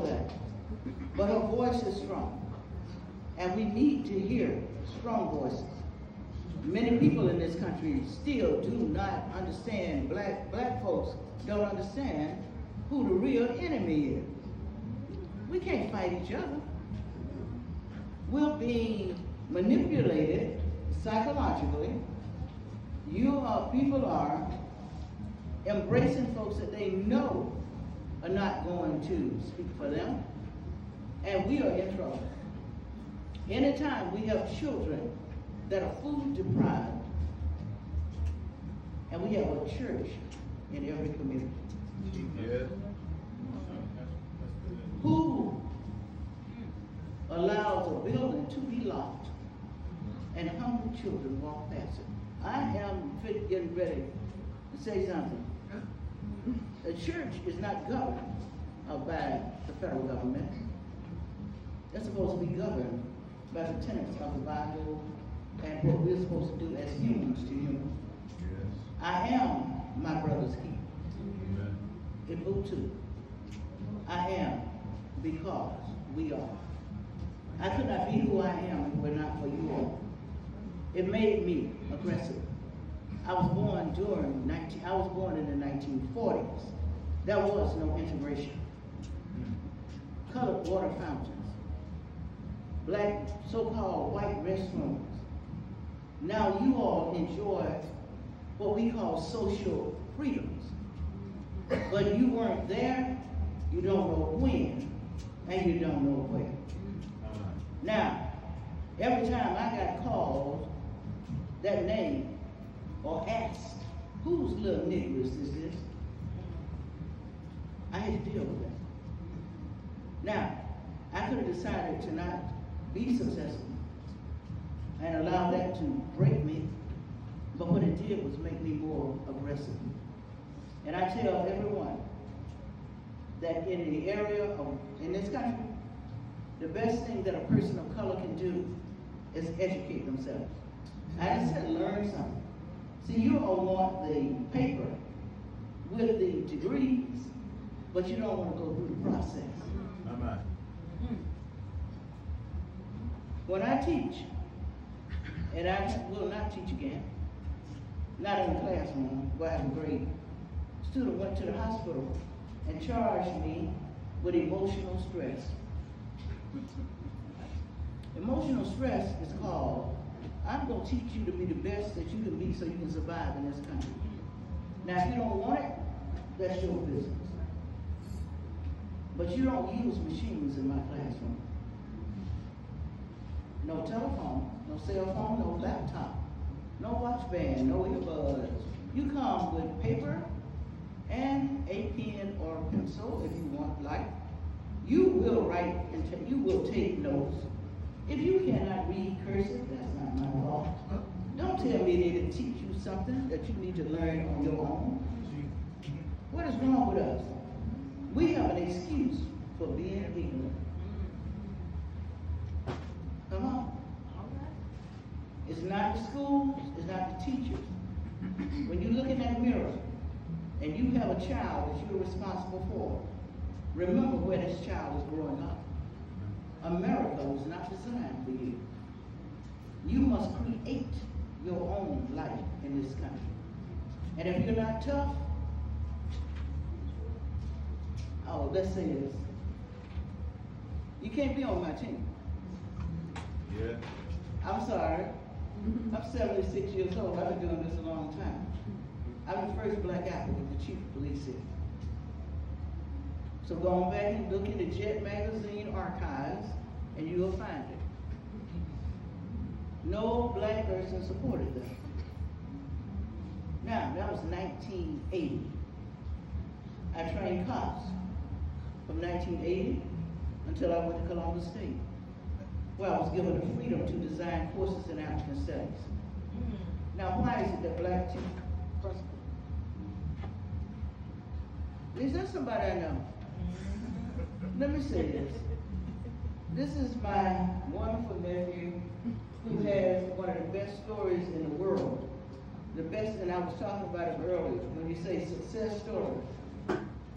that. But her voice is strong. And we need to hear strong voices. Many people in this country still do not understand, black folks don't understand who the real enemy is. We can't fight each other. We're being manipulated psychologically. People are embracing folks that they know are not going to speak for them, and we are in trouble. Anytime we have children that are food deprived, and we have a church in every community. Yeah. Who allows a building to be locked and hungry children walk past it? I am getting ready to say something. The church is not governed by the federal government. They're supposed to be governed by the tenets of the Bible and what we're supposed to do as humans to humans. Yes. I am my brother's keeper. Amen. In book 2, I am because we are. I could not be who I am if it were not for you all. It made me aggressive. I was born in the 1940s. There was no integration. Colored water fountains, black so-called white restrooms. Now you all enjoy what we call social freedoms. But you weren't there, you don't know when, and you don't know where. Now, every time I got called that name or asked, whose little nigger is this? I had to deal with that. Now, I could have decided to not be successful and allow that to break me, but what it did was make me more aggressive. And I tell everyone that in the area in this country, the best thing that a person of color can do is educate themselves. I just said learn something. See, you all want the paper with the degrees, but you don't want to go through the process. Amen. When I teach, and I will not teach again, not in the classroom where I have a grade, a student went to the hospital and charged me with emotional stress. Emotional stress is called, I'm going to teach you to be the best that you can be so you can survive in this country. Now, if you don't want it, that's your business. But you don't use machines in my classroom. No telephone, no cell phone, no laptop, no watch band, no earbuds. You come with paper and a pen or a pencil if you want, like. You will write and you will take notes. If you cannot read cursive, that's not my fault. Don't tell me they didn't teach you something that you need to learn on your own. What is wrong with us? We have an excuse for being ignorant. Come on. It's not the schools, it's not the teachers. When you look in that mirror and you have a child that you're responsible for, remember where this child is growing up. America was not designed for you. You must create your own life in this country. And if you're not tough, let's say this. You can't be on my team. Yeah. I'm sorry. I'm 76 years old. I've been doing this a long time. I'm the first black applicant the chief of police here. So go on back and look in the Jet magazine archives and you will find it. No black person supported them. Now, that was 1980. I trained cops from 1980 until I went to Columbus State, where I was given the freedom to design courses in African studies. Now, why is it that black teachers prosper? Is that somebody I know? Let me say this. This is my wonderful nephew who has one of the best stories in the world. The best, and I was talking about it earlier, when you say success story.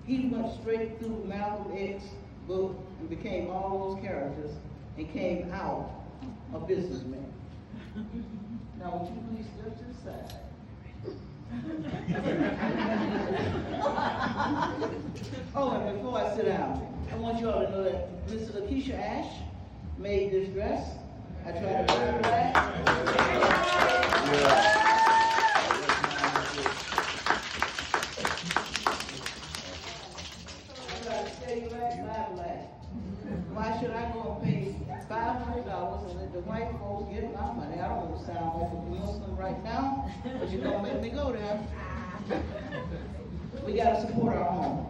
He went straight through Malcolm X, book and became all those characters and came out a businessman. Now, would you please step to the side? Oh, and before I sit down, I want you all to know that Mr. Lakeisha Ash made this dress. I tried to wear it back. Why should I go and pay $500 and let the white folks get my money? I don't want to sound like a Muslim right now, but you're going to make me go there. We got to support our home.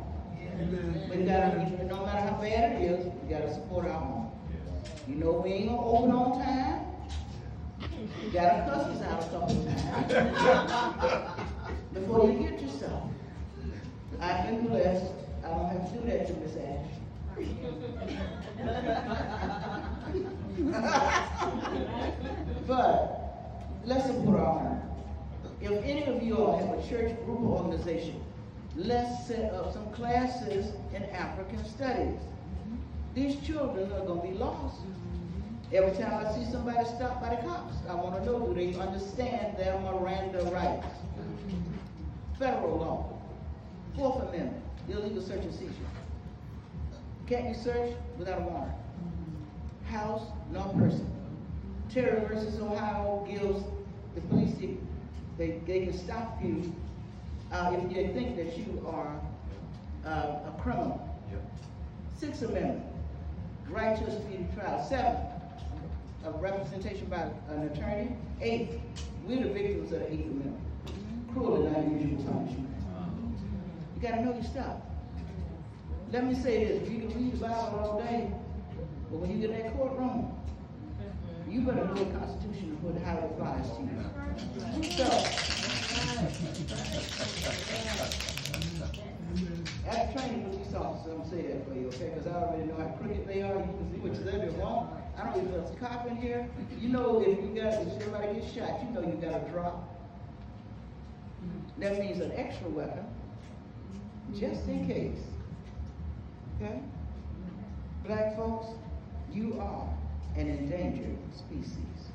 We got to, no matter how bad it is, we got to support our home. You know we ain't going to open on time. You got to cuss us out a couple of times before you get yourself. I've been blessed. I don't have to do that to Miss Ash. But let's support our home. If any of you all have a church group or organization, let's set up some classes in African studies. These children are going to be lost. Every time I see somebody stopped by the cops, I want to know, do they understand their Miranda rights? Federal law, Fourth Amendment, illegal search and seizure. Can't you search without a warrant? House, no person. Terry versus Ohio gives the police, they can stop you if they think that you are a criminal. Yep. Sixth Amendment, right to a speedy trial. Seventh, a representation by an attorney. Eighth, we're the victims of the Eighth Amendment. Cruel and unusual punishment. You gotta know your stuff. Let me say this, you can read the Bible all day, but when you get in that courtroom, you better know the Constitution and how it applies to you. So, after training police officers, I'm gonna say that for you, okay? Because I already know how crooked they are. You can see what they want. I don't even know if there's a cop in here. You know if somebody gets shot, you know you got a drop. That means an extra weapon, just in case. Okay? Black folks, you are an endangered species.